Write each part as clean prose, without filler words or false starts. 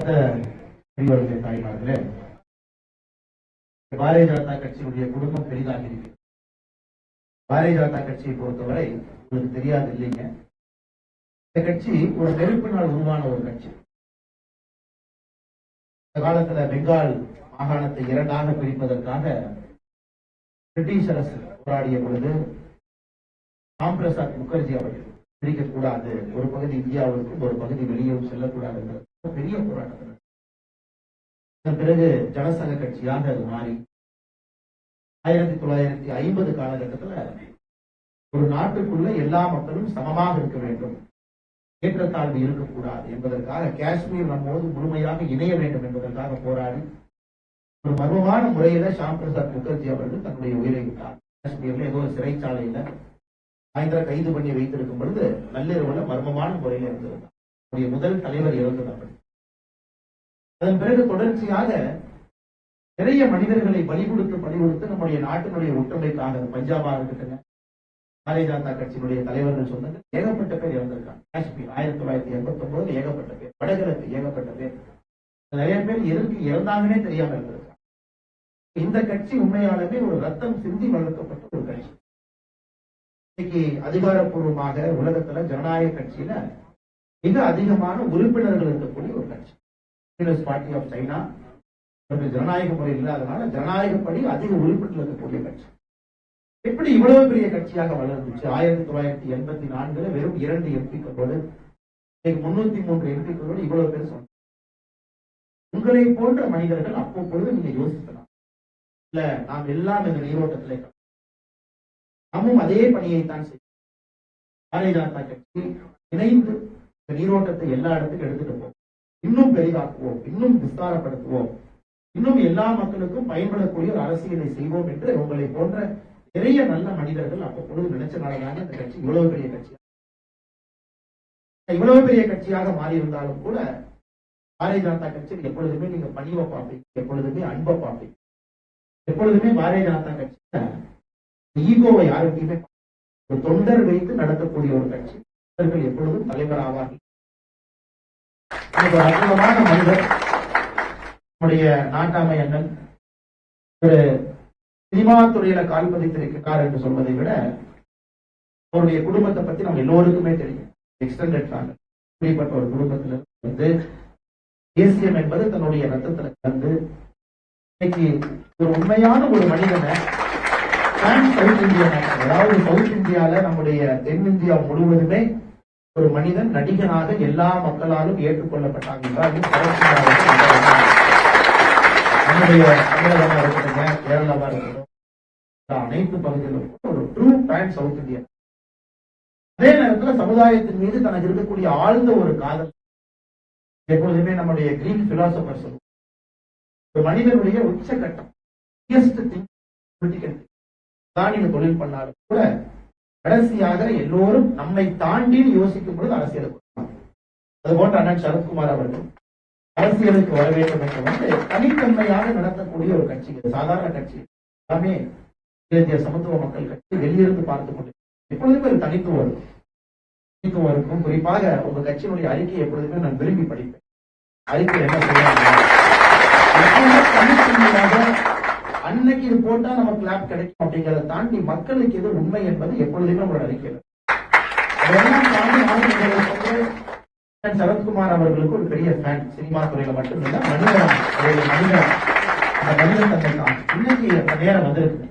பெரியவர்களே, தாய்மார்களே, பாரதிய ஜனதா கட்சியினுடைய குடும்பம் பெரிதாக இருக்கு. பாரதிய ஜனதா கட்சியை பொறுத்தவரை உங்களுக்கு தெரியாது இல்லைங்க, இந்த கட்சி ஒரு நெருப்பினால் உருவான ஒரு கட்சி. இந்த காலத்துல பெங்கால் மாகாணத்தை இரண்டாக பிரிப்பதற்காக பிரிட்டிஷ் அரசு போராடிய பொழுது ராம் பிரசாத் முகர்ஜி அவர்கள் பிரிக்கக்கூடாது, ஒரு பகுதி இந்தியாவிற்கும் ஒரு பகுதி வெளியும் செல்லக்கூடாது என்ற பெரிய போராட்டம். அதன் பிறகு ஜனசங்க கட்சியாக அது மாறி 1950 காலகட்டத்தில் ஒரு நாட்டுக்குள்ள எல்லா மக்களும் சமமாக இருக்க வேண்டும், ஏற்றத்தாழ்வு இருக்கக்கூடாது என்பதற்காக காஷ்மீர் நம்மோடு முழுமையாக இணைய வேண்டும் என்பதற்காக போராடி ஒரு மர்மமான முறையில ஷாம் பிரசாத் முகர்ஜி அவர்கள் தன்னுடைய உயிரை விட்டார். காஷ்மீர்ல ஏதோ ஒரு சிறைச்சாலையில சாயந்தரம் கைது பண்ணி வைத்திருக்கும் பொழுது நள்ளிரவுல மர்மமான முறையில இருந்திருந்தார். முதல் தலைவர் இறந்தது அப்படி. அதன் பிறகு தொடர்ச்சியாக நிறைய மனிதர்களை பலி கொடுத்து நம்முடைய நாட்டினுடைய ஒற்றுமைக்காக பஞ்சாபா இருக்கட்டுங்க, பாரதிய ஜனதா கட்சியினுடைய தலைவர்கள் சொன்னது ஏகப்பட்ட பேர் இறந்திருக்காங்க. காஷ்மீர் 1989 ஏகப்பட்ட பேர், வடகிழக்கு ஏகப்பட்ட பேர், நிறைய பேர் எதற்கு இறந்தாங்கன்னே தெரியாம இருந்திருக்காங்க. இந்த கட்சி உண்மையாலுமே ஒரு ரத்தம் சிந்தி வளர்க்கப்பட்ட ஒரு கட்சி. இன்னைக்கு அதிகாரப்பூர்வமாக உலகத்துல ஜனநாயக கட்சியில மிக அதிகமான உறுப்பினர்கள் இருக்கக்கூடிய ஒரு கட்சி. கம்யூனிஸ்ட் பார்ட்டி ஆஃப் சைனா அவர்கள் ஜனநாயக முறை இல்லாதனால ஜனநாயகப்படி அதிக உறுப்பினர்கள் இருக்கக்கூடிய கட்சி. எப்படி இவ்வளவு பெரிய கட்சியாக வளர்ந்துச்சு? 1984 வெறும் 2 எம்பிக்களோடு 303 எம்பிக்களோடு இவ்வளவு பேர் சொன்னாங்க. உங்களை போன்ற மனிதர்கள் அப்பொழுது நீங்க யோசிக்கலாம், இல்ல நாம் எல்லாம் இந்த நீரோட்டத்திலே நாமும் அதே பணியைத்தான் செய்யும். பாரதிய ஜனதா கட்சி இணைந்து இந்த நீரோட்டத்தை எல்லா இடத்துக்கும் எடுத்துட்டு போவோம், இன்னும் பெரிதாக்குவோம், இன்னும் விஸ்தாரப்படுத்துவோம், இன்னும் எல்லா மக்களுக்கும் பயன்படக்கூடிய ஒரு அரசியலை செய்வோம் என்று உங்களை போன்ற நிறைய நல்ல மனிதர்கள் அப்பொழுது நினைச்சனாலதான் இந்த கட்சி இவ்வளவு பெரிய கட்சி. இவ்வளவு பெரிய கட்சியாக மாறி இருந்தாலும் கூட பாரதிய ஜனதா கட்சியில் எப்பொழுதுமே நீங்க பணிவை பார்ப்பீங்க, எப்பொழுதுமே அன்பை பார்ப்பீங்க, எப்பொழுதுமே பாரதிய ஜனதா கட்சி ஈகோவை யாருக்குமே ஒரு தொண்டர் வைத்து நடத்தக்கூடிய ஒரு கட்சி. தொண்டர்கள் எப்பொழுதும் தலைவர் ஆவார்கள். அற்புதமான மனிதர் நம்முடைய நாட்டாமை அண்ணன் ஒரு சினிமா துறையில கால் பதித்திருக்கிறார் என்று சொல்வதை விட அவருடைய குடும்பத்தை பத்தி நம்ம எல்லோருக்குமே தெரியும். எக்ஸ்டெண்டட் ஃபேமிலி, இப்படிப்பட்ட ஒரு குடும்பத்தில் வந்து தேசியம் என்பது தன்னுடைய ரத்தத்துல கலந்து இன்னைக்கு ஒரு உண்மையான ஒரு மனிதனை சவுத் இந்தியா, அதாவது சவுத் இந்தியால நம்முடைய தென்னிந்தியா முழுவதுமே ஒரு மனிதன் நடிகனாக எல்லா மக்களாலும் ஏற்றுக்கொள்ளப்பட்டாங்க என்றால் நம்முடைய தமிழகமா இருக்கட்டும், கேரளாவா இருக்கட்டும், அனைத்து பகுதிகளும் ஒரு ட்ரூ பேன் சவுத் இந்தியா. அதே நேரத்தில் சமுதாயத்தின் மீது தனக்கு இருக்கக்கூடிய ஆழ்ந்த ஒரு காதல். எப்பொழுதுமே நம்முடைய கிரீக் பிலாசபர் சொல்லுவோம், ஒரு மனிதனுடைய உச்சகட்டம் தான் நீங்க தொழில் பண்ணாலும் கூட கடைசியாக எல்லோரும் நம்மை தாண்டி யோசிக்கும் பொழுது அரசியலுக்கு வருவாங்க. அதுபோன்ற அண்ணன் சரத்குமார் அவர்கள் அரசியலுக்கு வர வேண்டும் என்று வந்து தனித்தன்மையாக நடத்தக்கூடிய ஒரு கட்சி, சாதாரண கட்சி எல்லாமே தேசிய சமத்துவ மக்கள் கட்சி வெளியிருந்து பார்த்துக் கொண்டு எப்பொழுதுமே ஒரு தனித்துவம் இருக்கும். குறிப்பாக உங்க கட்சியினுடைய அறிக்கை எப்பொழுதுமே நான் விரும்பி படிப்பேன். அறிக்கை என்ன சொல்றாங்க, தனித்தன்மையாக அன்னைக்கு இது போட்டா நம்ம கிளாப் கிடைக்கும் அப்படிங்கிறத தாண்டி மக்களுக்கு எது உண்மை என்பது எப்பொழுதுமே உங்களோட அறிக்கையில். அதெல்லாம் தாண்டி சரத்குமார் அவர்களுக்கு ஒரு பெரிய ஃபேன், சினிமா துறையில மட்டுமில்ல மனிதன் அந்த மனிதன் தன்மை தான். இன்னைக்கு அந்த நேரம் வந்திருக்கு.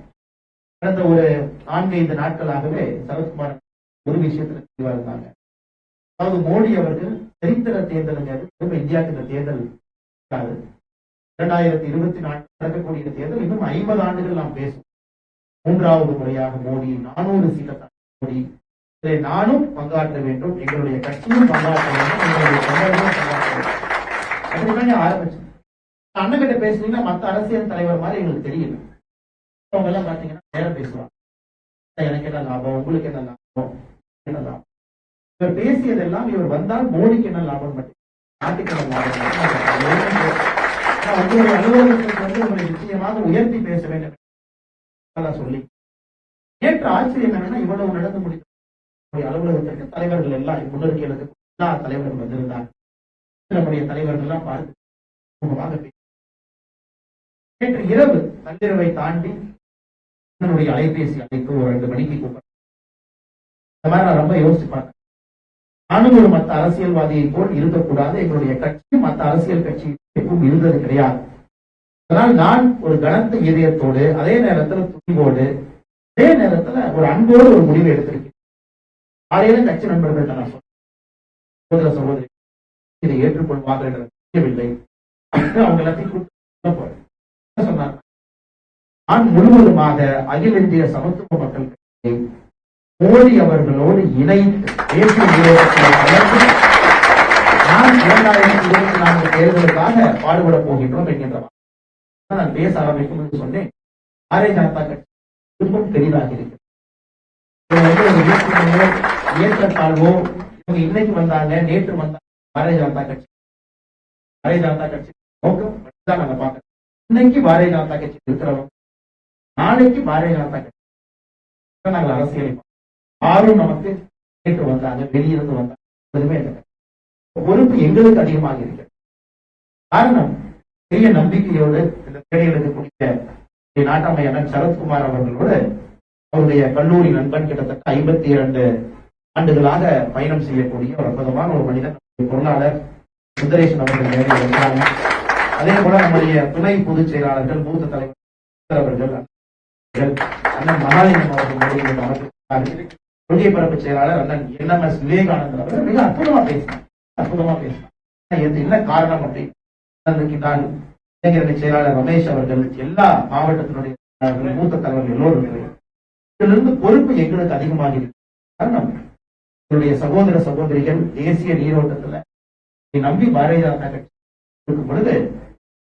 கடந்த ஒரு 4-5 நாட்களாகவே சரத்குமார் ஒரு விஷயத்துல தெளிவா இருந்தாங்க. அதாவது மோடி அவர்கள் சரித்திர தேர்தல் இந்தியாவுக்கு இந்த தேர்தல் 2024 நடக்கக்கூடிய தேர்தல் இன்னும் 50 ஆண்டுகள் நாம் பேசுவோம். 3வது முறையாக மோடி 400 சீட்டை மோடி, இதை நானும் பங்காற்ற வேண்டும், எங்களுடைய கட்சியும் பங்காற்ற வேண்டும், எங்களுடைய தொண்டர்களும் பங்காற்ற வேண்டும் அப்படிதான் ஆரம்பிச்சோம். அண்ணன் கிட்ட பேசுனீங்கன்னா மற்ற அரசியல் தலைவர் மாதிரி எங்களுக்கு தெரியல. அவங்க எல்லாம் பாத்தீங்கன்னா நேரம் பேசுவாங்க, எனக்கு என்ன லாபம், உங்களுக்கு என்ன லாபம், என்ன லாபம். இவர் பேசியதெல்லாம் இவர் வந்தால் மோடிக்கு என்ன லாபம் மட்டும், நாட்டுக்கு என்ன லாபம். உங்களுடைய அலுவலகத்திற்கு வந்து உங்களை நிச்சயமாக உயர்த்தி பேச வேண்டும் சொல்லி நேற்று ஆச்சரியம் என்னன்னா இவ்வளவு நடந்து முடியும். அலுவலகத்திற்கு தலைவர்கள் எல்லாம் முன்னறிக்கைகளுக்கு எல்லா தலைவர்கள் வந்திருந்தாங்க. நம்முடைய தலைவர்கள் எல்லாம் பார்த்து நேற்று இரவு நள்ளிரவை தாண்டி என்னுடைய அலைபேசி அழைத்து ஒரு 2 மணிக்கு கூப்பிட்டு இந்த மாதிரி நான் ரொம்ப யோசிச்சு பார்த்தேன். நானும் ஒரு மற்ற அரசியல்வாதியை போல் இருக்கக்கூடாது. எங்களுடைய கட்சி மற்ற அரசியல் கட்சி எப்பவும் இருந்தது கிடையாது. அதனால் நான் ஒரு கனத்த இதயத்தோடு, அதே நேரத்தில் துணிவோடு, அதே நேரத்தில் ஒரு அன்போடு ஒரு முடிவை எடுத்திருக்கேன். காலையில கட்சி நண்பர்கள்ட்ட நான் சொன்னேன், சகோதரி இதை ஏற்றுக்கொள்வார்கள் என்று தெரியவில்லை. அவங்க எல்லாத்தையும் போறேன் சொன்னார். நான் முழுவதுமாக அகில இந்திய சமத்துவ மக்கள் கட்சியை மோடி அவர்களோடு இணைத்து தேசிய நீரோட்டத்தில் நான் 2024 தேர்தலுக்காக பாடுபட போகின்றோம் என்கின்ற நான் பேச ஆரம்பிக்கும் என்று சொன்னேன். பாரதிய ஜனதா கட்சி திரும்பவும் பெரிதாக இருக்கிறது. ஏற்றத்தாழ்வோ இவங்க இன்னைக்கு வந்தாங்க நேற்று வந்தாங்க. பாரதிய ஜனதா கட்சி நோக்கம் தான் நாங்க பார்க்கிறோம். இன்னைக்கு பாரதிய ஜனதா கட்சி இருக்கிறவங்க நாளைக்கு பாரதிய ஜனதா கட்சி நாங்கள் அரசியலை யாரும் நமக்கு நேற்று வந்தாங்க, வெளியிருந்து வந்தாங்க, எதுவுமே இல்லை. பொறுப்பு எங்களுக்கு அதிகமாக இருக்கிறது. காரணம் பெரிய நம்பிக்கையோடு இந்த தேடிகளுக்கு குறித்த நாட்டாமை அண்ணன் சரத்குமார் அவர்களோடு அவருடைய கல்லூரி நண்பன் கிட்டத்தட்ட 52 ஆண்டுகளாக பயணம் செய்யக்கூடிய ஒரு அற்புதமான ஒரு மனிதன் பொருளாளர் சுந்தரேசன் அவர்கள் வந்தாங்க. அதே போல நம்முடைய துணை பொதுச் செயலாளர்கள் மூத்த தலைவர் அவர்கள் அண்ணன் மகாலிங்கம் அவர்கள், கொள்கை பரப்பு செயலாளர் அண்ணன் NMS விவேகானந்தர் அவர்கள் மிக அற்புதமா பேசினார். என்ன காரணம் அப்படின்னு நான் இளைஞரணி செயலாளர் ரமேஷ் அவர்கள், எல்லா மாவட்டத்தினுடைய மூத்த தலைவர்கள் எல்லோரும் இதிலிருந்து பொறுப்பு எங்களுக்கு அதிகமாக இருக்கு. காரணம் என்னுடைய சகோதர சகோதரிகள் தேசிய நீரோட்டத்துல நம்பி பாரதிய ஜனதா கட்சி இருக்கும் பொழுது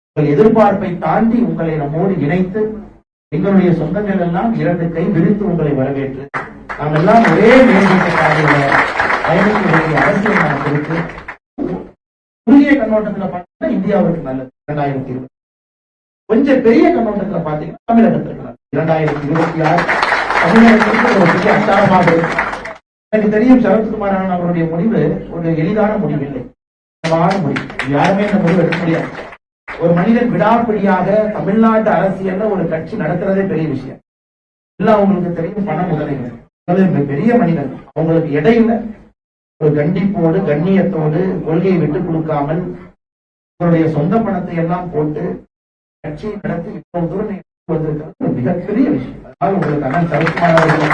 உங்கள் எதிர்பார்ப்பை தாண்டி உங்களை நம்மோடு இணைத்து எங்களுடைய சொந்தங்கள் எல்லாம் 2 கை விரித்து உங்களை வரவேற்று நாம் எல்லாம் ஒரே மேல்நோக்கப்பாதையில பயணிக்க வேண்டிய அவசியம் நமக்கு இருக்கு. குறுகிய கண்ணோட்டத்தில் பார்த்தீங்கன்னா இந்தியாவுக்கு நல்லது 2020. கொஞ்சம் பெரிய கண்ணோட்டத்தில் பார்த்தீங்கன்னா தமிழகத்திற்கு 2026 தமிழகத்திற்கு ஒரு பெரிய அச்சாரமாக இருக்கு. எனக்கு தெரியும் சரத்குமார் அவருடைய முடிவு ஒரு எளிதான முடிவு இல்லை, முடிவு. யாருமே இந்த முடிவு எடுக்க முடியாது. ஒரு மனிதன் விடாப்பிடியாக தமிழ்நாட்டு அரசியல்ல ஒரு கட்சி நடத்துறதே பெரிய விஷயம். எல்லாம் அவங்களுக்கு தெரியும், பண முதலீடு பெரிய மனிதன். அவங்களுக்கு இடையில ஒரு கண்டிப்போடு கண்ணியத்தோடு கொள்கையை விட்டுக் கொடுக்காமல் அவருடைய சொந்த பணத்தை எல்லாம் போட்டு கட்சியை நடத்தி இவ்வளவு தூரம் வந்திருக்கிறது மிகப்பெரிய விஷயம். அதனால் உங்களுக்கு அண்ணன் சரத்குமார் அவர்கள்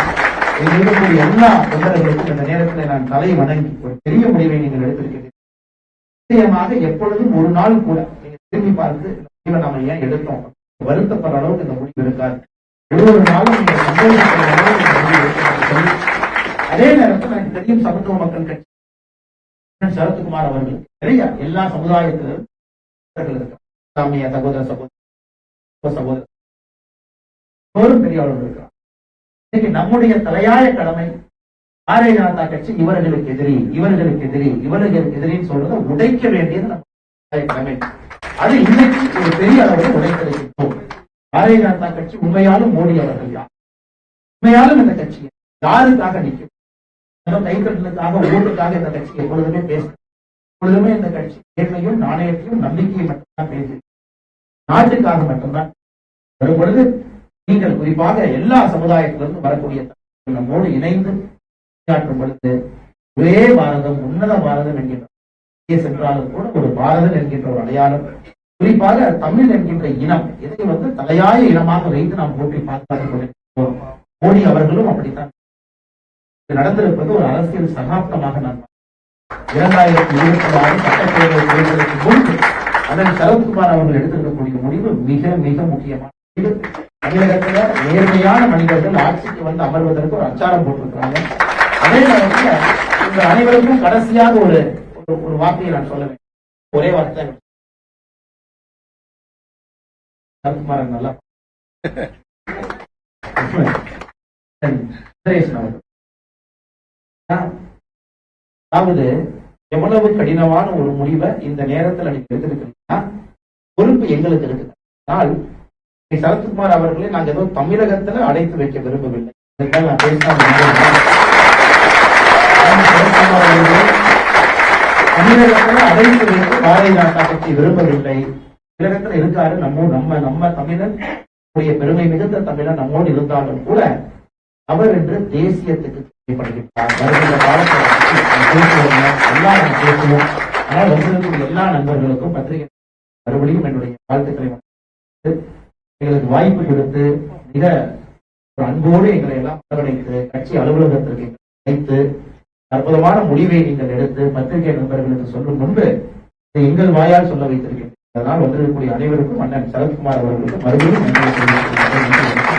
இருக்கக்கூடிய எல்லா தொண்டர்களுக்கும் இந்த நேரத்தில் நான் தலை வணங்கி ஒரு பெரிய முடிவை நீங்கள் எடுத்திருக்கிறீர்கள். நிச்சயமாக எப்பொழுதும் ஒரு நாள் கூட நீங்க திரும்பி பார்த்து இந்த முடிவை நாம ஏன் எடுத்தோம் வருத்தப்படுற அளவுக்கு இந்த முடிவு இருக்காது. ஒவ்வொரு நாளும் நீங்க சந்தோஷப்படுற அளவுக்கு இந்த முடிவு எடுத்து அதே நேரத்தில் எனக்கு தெரியும் சமத்துவ மக்கள் கட்சி சரத்குமார் அவர்கள் நிறைய எல்லா சமுதாயத்திலும் இஸ்லாமிய சகோதர சகோதரர் பெரியவர்கள் இருக்கிறார். இன்னைக்கு நம்முடைய தலையாய கடமை பாரதிய ஜனதா கட்சி இவர்களுக்கு எதிரின்னு சொல்றதை உடைக்க வேண்டியது நம்ம கடமை. அது இன்னைக்கு ஒரு பெரிய அளவில் உடைத்திருக்கிறோம். பாரதிய ஜனதா கட்சி உண்மையாலும் மோடி அவர்கள் யார், உண்மையாலும் இந்த கட்சி யாருக்காக நிற்கும், கைத்தட்டலுக்காக ஓட்டுக்காக இந்த கட்சி எப்பொழுதுமே பேசும். எப்பொழுதுமே இந்த கட்சி நேர்மையும் நாணயத்தையும் நம்பிக்கையை மட்டும்தான் பேசு, நாட்டுக்காக மட்டும்தான். வரும் பொழுது நீங்கள் குறிப்பாக எல்லா சமுதாயத்திலிருந்து வரக்கூடிய நம்மோடு இணைந்து பணியாற்றும் பொழுது ஒரே பாரதம் உன்னத பாரதம் என்கின்ற சென்றாலும் கூட ஒரு பாரதம் என்கின்ற ஒரு அடையாளம், குறிப்பாக தமிழ் என்கின்ற இனம் இதை தலையாய இனமாக வைத்து நாம் போட்டி பாதுகாத்துக் கொண்டிருக்கிறோம். மோடி அவர்களும் அப்படித்தான் நடந்திருப்பது ஒரு அரசியல் சகாப்தமாக நான் 2026 சட்டப்பேரவை தேர்தலுக்கு முன்பு அதன் சரத்குமார் அவர்கள் எடுத்திருக்கக்கூடிய முடிவு மிக மிக முக்கியமான முடிவு. தமிழகத்துல நேர்மையான மனிதர்கள் ஆட்சிக்கு அமர்வதற்கு ஒரு அச்சாரம் போட்டிருக்கிறாங்க. அதே நேரத்தில் இந்த அனைவருக்கும் கடைசியாக ஒரு ஒரு வார்த்தையை நான் சொல்ல வேண்டும். ஒரே வார்த்தை, சரத்குமார் நல்லா அதாவது எவ்வளவு கடினமான ஒரு முடிவை இந்த நேரத்தில் நீங்க எடுத்திருக்கிறீங்கன்னா பொறுப்பு எங்களுக்கு இருக்குது. ஆனால் சரத்குமார் அவர்களை நாங்கள் ஏதோ தமிழகத்துல அடைத்து வைக்க விரும்பவில்லை. நான் தமிழகத்துல அடைத்து வைக்க பாரதிய ஜனதா கட்சி விரும்பவில்லை. உலகத்துல இருக்காரு. நம்ம தமிழன் பெருமை மிகுந்த தமிழன் நம்மோடு இருந்தாலும் கூட அவர் என்று தேசியத்துக்கு தேவைப்படுகின்றார். வருகின்ற காலத்தில் எல்லா பேசுவோம். ஆனால் வந்திருக்கும் எல்லா நண்பர்களுக்கும் பத்திரிகை மறுபடியும் என்னுடைய வாழ்த்துக்களை எங்களுக்கு வாய்ப்பு கொடுத்து மிக ஒரு அன்போடு எங்களை எல்லாம் வரவழைத்து கட்சி அலுவலகத்திற்கு வைத்து அற்புதமான முடிவை நீங்கள் எடுத்து பத்திரிகை நண்பர்களுக்கு சொல்லும் முன்பு எங்கள் வாயால் சொல்ல வைத்திருக்கின்றனர். அதனால் வந்திருக்கக்கூடிய அனைவருக்கும் அண்ணன் சரத்குமார் அவர்களுக்கு மறுபடியும் நன்றி தெரிவித்துக்